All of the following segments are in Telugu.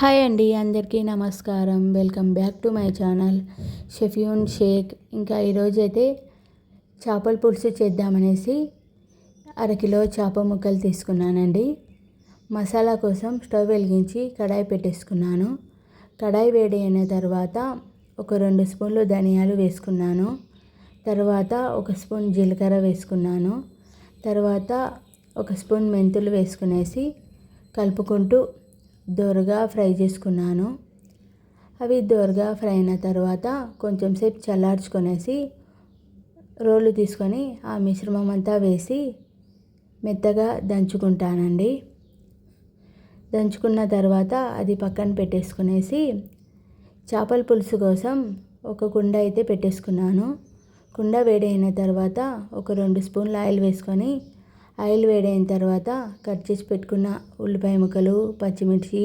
హాయ్ అండి, అందరికీ నమస్కారం. Welcome back to my channel షెఫ్యూన్ షేక్. ఇంకా ఈరోజైతే చేపల పులుసు చేద్దామనేసి అరకిలో చేప ముక్కలు తీసుకున్నానండి. మసాలా కోసం స్టవ్ వెలిగించి కడాయి పెట్టేసుకున్నాను. కడాయి వేడి అయిన తర్వాత ఒక 2 స్పూన్లు ధనియాలు వేసుకున్నాను. తర్వాత 1 స్పూన్ జీలకర్ర వేసుకున్నాను. తర్వాత 1 స్పూన్ మెంతులు వేసుకునేసి కలుపుకుంటూ దోరగా ఫ్రై చేసుకున్నాను. అవి దోరగా ఫ్రై అయిన తర్వాత కొంచెం సేపు చల్లార్చుకొనేసి రోలు తీసుకొని ఆ మిశ్రమం అంతా వేసి మెత్తగా దంచుకుంటానండి. దంచుకున్న తర్వాత అది పక్కన పెట్టేసుకునేసి చేపల పులుసు కోసం ఒక కుండ అయితే పెట్టేసుకున్నాను. కుండ వేడైన తర్వాత ఒక 2 స్పూన్ల ఆయిల్ వేసుకొని ఆయిల్ వేడైన తర్వాత కట్ చేసి పెట్టుకున్న ఉల్లిపాయ ముక్కలు, పచ్చిమిర్చి,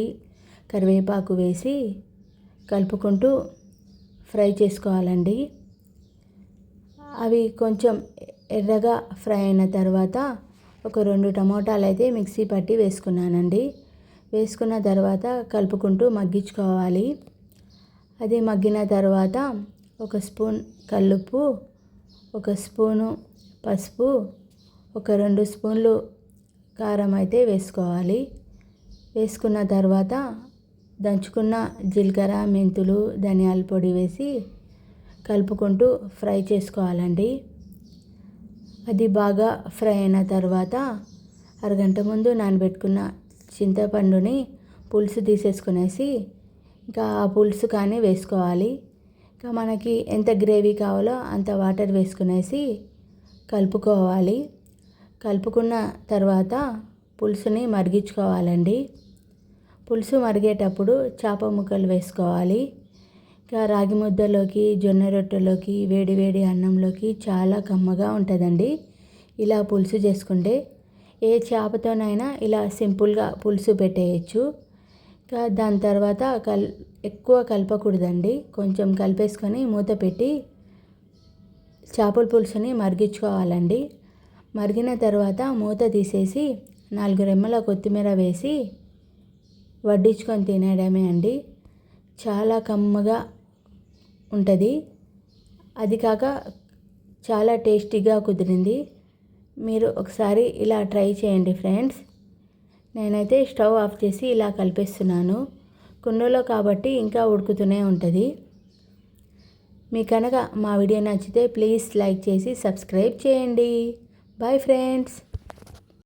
కరివేపాకు వేసి కలుపుకుంటూ ఫ్రై చేసుకోవాలండి. అవి కొంచెం ఎర్రగా ఫ్రై అయిన తర్వాత ఒక 2 టమోటాలు అయితే మిక్సీ పట్టి వేసుకున్నానండి. వేసుకున్న తర్వాత కలుపుకుంటూ మగ్గించుకోవాలి. అది మగ్గిన తర్వాత 1 స్పూన్ కల్లుప్పు, 1 స్పూను పసుపు, ఒక 2 స్పూన్లు కారం అయితే వేసుకోవాలి. వేసుకున్న తర్వాత దంచుకున్న జీలకర్ర, మెంతులు, ధనియాల పొడి వేసి కలుపుకుంటూ ఫ్రై చేసుకోవాలండి. అది బాగా ఫ్రై అయిన తర్వాత అరగంట ముందు నానబెట్టుకున్న చింతపండుని పులుసు తీసేసుకునేసి ఇంకా ఆ పులుసు కానీ వేసుకోవాలి. ఇంకా మనకి ఎంత గ్రేవీ కావాలో అంత వాటర్ వేసుకునేసి కలుపుకోవాలి. కలుపుకున్న తర్వాత పులుసుని మరిగించుకోవాలండి. పులుసు మరిగేటప్పుడు చేప ముక్కలు వేసుకోవాలి. ఇంకా రాగి ముద్దలోకి, జొన్న రొట్టెలోకి, వేడి వేడి అన్నంలోకి చాలా కమ్మగా ఉంటుందండి. ఇలా పులుసు చేసుకుంటే ఏ చేపతోనైనా ఇలా సింపుల్గా పులుసు పెట్టేయచ్చు. ఇంకా దాని తర్వాత ఎక్కువ కలపకూడదండి. కొంచెం కలిపేసుకొని మూత పెట్టి చేపల పులుసుని మరిగించుకోవాలండి. మరిగిన తర్వాత మూత తీసేసి 4 రెమ్మల కొత్తిమీర వేసి వడ్డించుకొని తినేయడమే అండి. చాలా కమ్మగా ఉంటుంది. అది కాక చాలా టేస్టీగా కుదిరింది. మీరు ఒకసారి ఇలా ట్రై చేయండి ఫ్రెండ్స్. నేనైతే స్టవ్ ఆఫ్ చేసి ఇలా కలిపేస్తున్నాను. కుండలో కాబట్టి ఇంకా ఉడుకుతూనే ఉంటుంది. మీకు కనుక మా వీడియో నచ్చితే ప్లీజ్ లైక్ చేసి సబ్స్క్రైబ్ చేయండి. Bye friends.